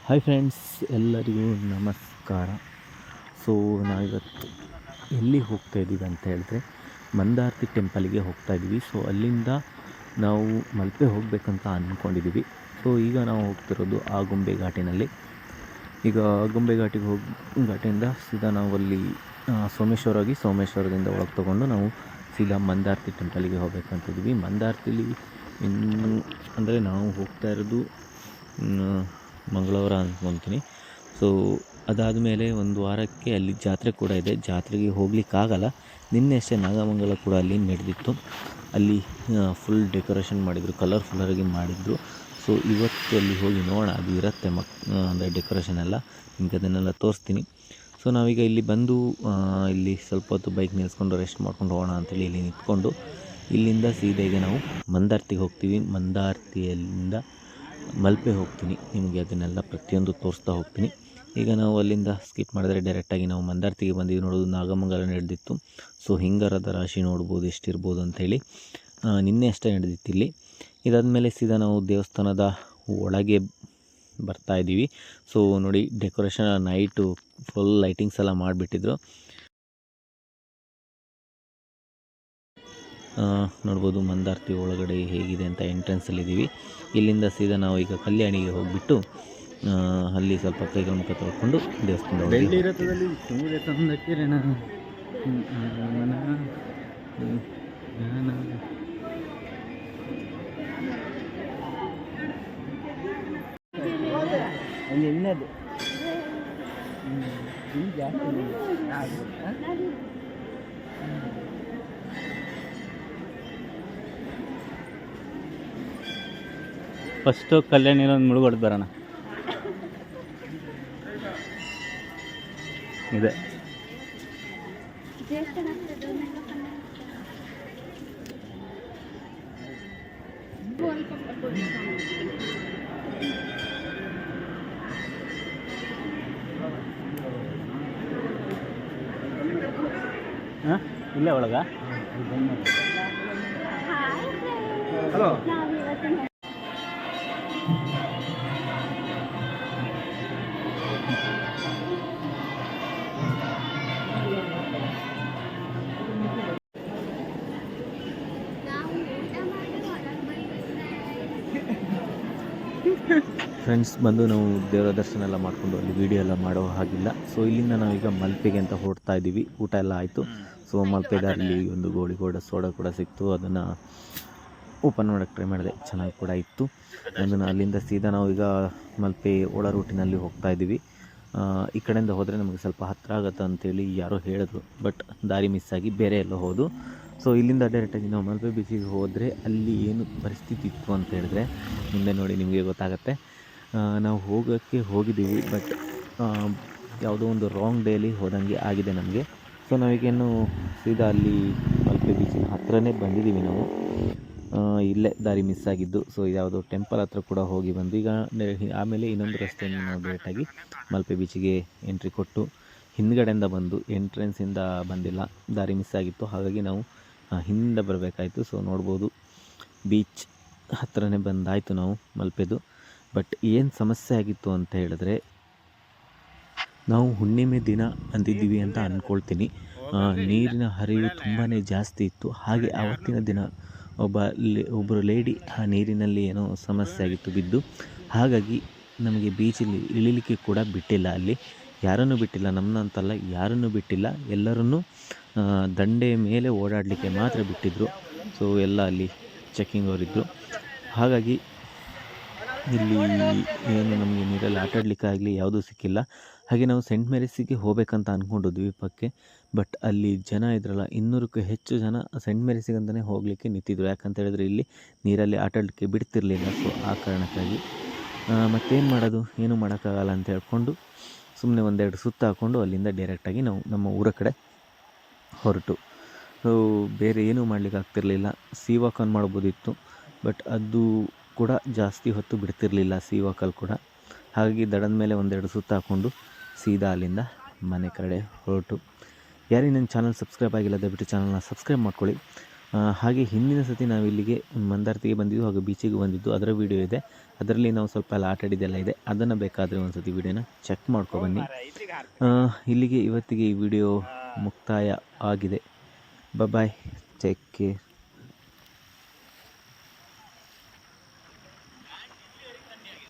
Hi friends, ಎಲ್ಲರಿಗೂ ನಮಸ್ಕಾರ. So ನಾವಿವತ್ತು ಎಲ್ಲಿಗೆ ಹೋಗ್ತಾಯಿದ್ದೀವಿ ಅಂತ ಹೇಳಿದ್ರೆ ಮಂದಾರ್ತಿ ಟೆಂಪಲ್ಗೆ ಹೋಗ್ತಾಯಿದ್ದೀವಿ. ಸೊ ಅಲ್ಲಿಂದ ನಾವು ಮಲ್ಪೆ ಹೋಗಬೇಕಂತ ಅಂದ್ಕೊಂಡಿದ್ದೀವಿ. ಸೊ ಈಗ ನಾವು ಹೋಗ್ತಿರೋದು ಆಗುಂಬೆ ಘಾಟಿನಲ್ಲಿ. ಈಗ ಆಗುಂಬೆ ಘಾಟಿಯಿಂದ ಸೀದಾ ನಾವು ಅಲ್ಲಿ ಸೋಮೇಶ್ವರ ಹೋಗಿ ಸೋಮೇಶ್ವರದಿಂದ ಒಳಗೆ ತೊಗೊಂಡು ನಾವು ಸೀದಾ ಮಂದಾರ್ತಿ ಟೆಂಪಲ್ಗೆ ಹೋಗ್ಬೇಕಂತಿದ್ದೀವಿ. ಮಂದಾರ್ತಿಲಿ ಇನ್ನು ಅಂದರೆ ನಾವು ಹೋಗ್ತಾ ಇರೋದು ಮಂಗಳವಾರ ಅಂದ್ಕೊತೀನಿ. ಸೊ ಅದಾದಮೇಲೆ ಒಂದು ವಾರಕ್ಕೆ ಅಲ್ಲಿ ಜಾತ್ರೆ ಕೂಡ ಇದೆ. ಜಾತ್ರೆಗೆ ಹೋಗ್ಲಿಕ್ಕಾಗಲ್ಲ. ನಿನ್ನೆ ಅಷ್ಟೇ ನಾಗಮಂಗಲ ಕೂಡ ಅಲ್ಲಿ ನಡೆದಿತ್ತು. ಅಲ್ಲಿ ಫುಲ್ ಡೆಕೋರೇಷನ್ ಮಾಡಿದರು, ಕಲರ್ಫುಲ್ಲಾಗಿ ಮಾಡಿದರು. ಸೊ ಇವತ್ತು ಅಲ್ಲಿ ಹೋಗಿ ನೋಡೋಣ, ಅದು ಇರುತ್ತೆ ಅಂದರೆ ಡೆಕೋರೇಷನ್ ಎಲ್ಲ ನಿಮಗೆ ಅದನ್ನೆಲ್ಲ ತೋರಿಸ್ತೀನಿ. ಸೊ ನಾವೀಗ ಇಲ್ಲಿ ಬಂದು ಇಲ್ಲಿ ಸ್ವಲ್ಪ ಹೊತ್ತು ಬೈಕ್ ನಿಲ್ಲಿಸ್ಕೊಂಡು ರೆಸ್ಟ್ ಮಾಡ್ಕೊಂಡು ಹೋಗೋಣ ಅಂತೇಳಿ ಇಲ್ಲಿ ನಿಂತ್ಕೊಂಡು ಇಲ್ಲಿಂದ ಸೀದೆಗೆ ನಾವು ಮಂದಾರ್ತಿಗೆ ಹೋಗ್ತೀವಿ. ಮಂದಾರ್ತಿಯಿಂದ ಮಲ್ಪೆ ಹೋಗ್ತೀನಿ. ನಿಮಗೆ ಅದನ್ನೆಲ್ಲ ಪ್ರತಿಯೊಂದು ತೋರಿಸ್ತಾ ಹೋಗ್ತೀನಿ. ಈಗ ನಾವು ಅಲ್ಲಿಂದ ಸ್ಕಿಪ್ ಮಾಡಿದ್ರೆ ಡೈರೆಕ್ಟಾಗಿ ನಾವು ಮಂದಾರ್ತಿಗೆ ಬಂದಿದ್ದು. ನೋಡೋದು ನಾಗಮಂಗಲ ನಡೆದಿತ್ತು. ಸೊ ಹಿಂಗಾರದ ರಾಶಿ ನೋಡ್ಬೋದು ಎಷ್ಟಿರ್ಬೋದು ಅಂಥೇಳಿ. ನಿನ್ನೆ ಅಷ್ಟೇ ನಡೆದಿತ್ತು ಇಲ್ಲಿ. ಇದಾದಮೇಲೆ ಸೀದಾ ನಾವು ದೇವಸ್ಥಾನದ ಒಳಗೆ ಬರ್ತಾಯಿದ್ದೀವಿ. ಸೊ ನೋಡಿ, ಡೆಕೋರೇಷನ್ ನೈಟು ಫುಲ್ ಲೈಟಿಂಗ್ಸ್ ಎಲ್ಲ ಮಾಡಿಬಿಟ್ಟಿದ್ರು. ನೋಡ್ಬೋದು ಮಂದಾರ್ತಿ ಒಳಗಡೆ ಹೇಗಿದೆ ಅಂತ. ಎಂಟ್ರೆನ್ಸಲ್ಲಿದ್ದೀವಿ. ಇಲ್ಲಿಂದ ಸೀದಾ ನಾವು ಈಗ ಕಲ್ಯಾಣಿಗೆ ಹೋಗಿಬಿಟ್ಟು ಅಲ್ಲಿ ಸ್ವಲ್ಪ ಕೈಗಳ ಮುಖ ತೊಳ್ಕೊಂಡು ದೇವಸ್ಥಾನದ ಫಸ್ಟು ಕಲ್ಯಾಣಿರೋ ಒಂದು ಮುಳುಗಡೆ ಬರೋಣ. ಇದೆ ಇಲ್ಲೇ ಒಳಗ. ಹಲೋ, ಫ್ರೆಂಡ್ಸ್ ಬಂದು ನಾವು ದೇವರ ದರ್ಶನ ಎಲ್ಲ ಮಾಡಿಕೊಂಡು ಅಲ್ಲಿ ವೀಡಿಯೋ ಎಲ್ಲ ಮಾಡೋ ಹಾಗಿಲ್ಲ. ಸೊ ಇಲ್ಲಿಂದ ನಾವೀಗ ಮಲ್ಪೆಗೆ ಅಂತ ಹೊರಡ್ತಾ ಇದ್ದೀವಿ. ಊಟ ಎಲ್ಲ ಆಯಿತು. ಸೊ ಮಲ್ಪೆ ದಾರಿಲಿ ಒಂದು ಗೋಳಿಗೋಡ ಸೋಡಾ ಕೂಡ ಸಿಕ್ತು. ಅದನ್ನು ಓಪನ್ ಮಾಡೋಕ್ಕೆ ಟ್ರೈ ಮಾಡಿದೆ, ಚೆನ್ನಾಗಿ ಕೂಡ ಇತ್ತು. ಅದನ್ನು ಅಲ್ಲಿಂದ ಸೀದಾ ನಾವೀಗ ಮಲ್ಪೆ ಒಳ ರೂಟಿನಲ್ಲಿ ಹೋಗ್ತಾ ಇದ್ದೀವಿ. ಈ ಕಡೆಯಿಂದ ಹೋದರೆ ನಮಗೆ ಸ್ವಲ್ಪ ಹತ್ತಿರ ಆಗುತ್ತೆ ಅಂತೇಳಿ ಯಾರೋ ಹೇಳಿದ್ರು, ಬಟ್ ದಾರಿ ಮಿಸ್ ಆಗಿ ಬೇರೆ ಎಲ್ಲೋ ಹೋದು. ಸೊ ಇಲ್ಲಿಂದ ಡೈರೆಕ್ಟಾಗಿ ನಾವು ಮಲ್ಪೆ ಬೀಚಿಗೆ ಹೋದರೆ ಅಲ್ಲಿ ಏನು ಪರಿಸ್ಥಿತಿ ಇತ್ತು ಅಂತ ಹೇಳಿದ್ರೆ ಮುಂದೆ ನೋಡಿ ನಿಮಗೆ ಗೊತ್ತಾಗುತ್ತೆ. ನಾವು ಹೋಗಿದ್ದೀವಿ, ಬಟ್ ಯಾವುದೋ ಒಂದು ರಾಂಗ್ ಡೇಲಿ ಹೋದಂಗೆ ಆಗಿದೆ ನಮಗೆ. ಸೊ ನಾವೀಗೇನು ಸೀದಾ ಅಲ್ಲಿ ಮಲ್ಪೆ ಬೀಚಿನ ಹತ್ರನೇ ಬಂದಿದ್ದೀವಿ ನಾವು. ಇಲ್ಲೇ ದಾರಿ ಮಿಸ್ ಆಗಿದ್ದು. ಸೊ ಯಾವುದೋ ಟೆಂಪಲ್ ಹತ್ರ ಕೂಡ ಹೋಗಿ ಬಂದು ಈಗ ಆಮೇಲೆ ಇನ್ನೊಂದು ರಸ್ತೆಯನ್ನು ನಾವು ಡೈರೆಕ್ಟಾಗಿ ಮಲ್ಪೆ ಬೀಚಿಗೆ ಎಂಟ್ರಿ ಕೊಟ್ಟು ಹಿಂದ್ಗಡೆಯಿಂದ ಬಂದು ಎಂಟ್ರೆನ್ಸಿಂದ ಬಂದಿಲ್ಲ, ದಾರಿ ಮಿಸ್ ಆಗಿತ್ತು. ಹಾಗಾಗಿ ನಾವು ಹಿಂದಿಂದ ಬರಬೇಕಾಯಿತು. ಸೊ ನೋಡ್ಬೋದು ಬೀಚ್ ಹತ್ರನೇ ಬಂದಾಯಿತು ನಾವು ಮಲ್ಪೆದು. ಬಟ್ ಏನು ಸಮಸ್ಯೆ ಆಗಿತ್ತು ಅಂತ ಹೇಳಿದ್ರೆ, ನಾವು ಹುಣ್ಣಿಮೆ ದಿನ ಅಂದಿದ್ದೀವಿ ಅಂತ ಅಂದ್ಕೊಳ್ತೀನಿ. ನೀರಿನ ಹರಿವು ತುಂಬಾ ಜಾಸ್ತಿ ಇತ್ತು. ಹಾಗೆ ಆವತ್ತಿನ ದಿನ ಒಬ್ಬರು ಲೇಡಿ ಆ ನೀರಿನಲ್ಲಿ ಏನೋ ಸಮಸ್ಯೆ ಆಗಿತ್ತು ಬಿದ್ದು. ಹಾಗಾಗಿ ನಮಗೆ ಬೀಚಲ್ಲಿ ಇಳಿಲಿಕ್ಕೆ ಕೂಡ ಬಿಟ್ಟಿಲ್ಲ. ಅಲ್ಲಿ ಯಾರನ್ನೂ ಬಿಟ್ಟಿಲ್ಲ, ನಮ್ಮನ್ನಂತಲ್ಲ, ಯಾರನ್ನೂ ಬಿಟ್ಟಿಲ್ಲ. ಎಲ್ಲರನ್ನೂ ದಂಡೆ ಮೇಲೆ ಓಡಾಡಲಿಕ್ಕೆ ಮಾತ್ರ ಬಿಟ್ಟಿದ್ದರು. ಸೊ ಎಲ್ಲ ಅಲ್ಲಿ ಚೆಕ್ಕಿಂಗ್ ಅವರಿದ್ದರು. ಹಾಗಾಗಿ ಇಲ್ಲಿ ಏನು ನಮಗೆ ನೀರಲ್ಲಿ ಆಟಾಡಲಿಕ್ಕಾಗಲಿ ಯಾವುದೂ ಸಿಕ್ಕಿಲ್ಲ. ಹಾಗೆ ನಾವು ಸೆಂಟ್ ಮೇರಿಸಿಗೆ ಹೋಗ್ಬೇಕಂತ ಅಂದ್ಕೊಂಡು ದ್ವೀಪಕ್ಕೆ. ಬಟ್ ಅಲ್ಲಿ ಜನ ಇದ್ರಲ್ಲ, 200ಕ್ಕೂ ಹೆಚ್ಚು ಜನ ಸೆಂಟ್ ಮೇರಿಸಿಗಂತಲೇ ಹೋಗಲಿಕ್ಕೆ ನಿಂತಿದ್ರು. ಯಾಕಂತ ಹೇಳಿದ್ರೆ ಇಲ್ಲಿ ನೀರಲ್ಲಿ ಆಟಾಡಲಿಕ್ಕೆ ಬಿಡ್ತಿರಲಿಲ್ಲ. ಸೊ ಆ ಕಾರಣಕ್ಕಾಗಿ ಮತ್ತೇನು ಮಾಡೋದು, ಏನೂ ಮಾಡೋಕ್ಕಾಗಲ್ಲ ಅಂತ ಹೇಳ್ಕೊಂಡು ಸುಮ್ಮನೆ ಒಂದೆರಡು ಸುತ್ತು ಹಾಕ್ಕೊಂಡು ಅಲ್ಲಿಂದ ಡೈರೆಕ್ಟಾಗಿ ನಾವು ನಮ್ಮ ಊರ ಕಡೆ ಹೊರಟು. ಸೊ ಬೇರೆ ಏನೂ ಮಾಡಲಿಕ್ಕೆ ಆಗ್ತಿರಲಿಲ್ಲ. ಸೀ ವಾಕನ್ನು ಮಾಡ್ಬೋದಿತ್ತು, ಬಟ್ ಅದು ಕೂಡ ಜಾಸ್ತಿ ಹೊತ್ತು ಬಿಡ್ತಿರಲಿಲ್ಲ ಸೀ ವಾಕಲ್ಲಿ ಕೂಡ. ಹಾಗಾಗಿ ದಡದ ಮೇಲೆ ಒಂದೆರಡು ಸುತ್ತು ಹಾಕ್ಕೊಂಡು ಸೀದಾ ಅಲ್ಲಿಂದ ಮನೆ ಕಡೆ ಹೊರಟು. ಯಾರಿಗೆ ನನ್ನ ಚಾನಲ್ ಸಬ್ಸ್ಕ್ರೈಬ್ ಆಗಿಲ್ಲ ದಯವಿಟ್ಟು ಚಾನಲ್ನ ಸಬ್ಸ್ಕ್ರೈಬ್ ಮಾಡ್ಕೊಳ್ಳಿ. ಹಾಗೆ ಹಿಂದಿನ ಸತಿ ನಾವು ಇಲ್ಲಿಗೆ ಮಂದಾರ್ತಿಗೆ ಬಂದಿದ್ದು ಹಾಗೂ ಬೀಚಿಗೆ ಬಂದಿದ್ದು ಅದರ ವಿಡಿಯೋ ಇದೆ. ಅದರಲ್ಲಿ ನಾವು ಸ್ವಲ್ಪ ಎಲ್ಲ ಆಟ ಆಡಿದ್ದೆಲ್ಲ ಇದೆ. ಅದನ್ನು ಬೇಕಾದರೆ ಒಂದು ಸತಿ ವಿಡಿಯೋನ ಚೆಕ್ ಮಾಡ್ಕೊಬನ್ನಿ. ಇಲ್ಲಿಗೆ ಇವತ್ತಿಗೆ ಈ ವಿಡಿಯೋ ಮುಕ್ತಾಯ ಆಗಿದೆ. ಬಾಯ್, ಟೇಕ್ ಕೇರ್.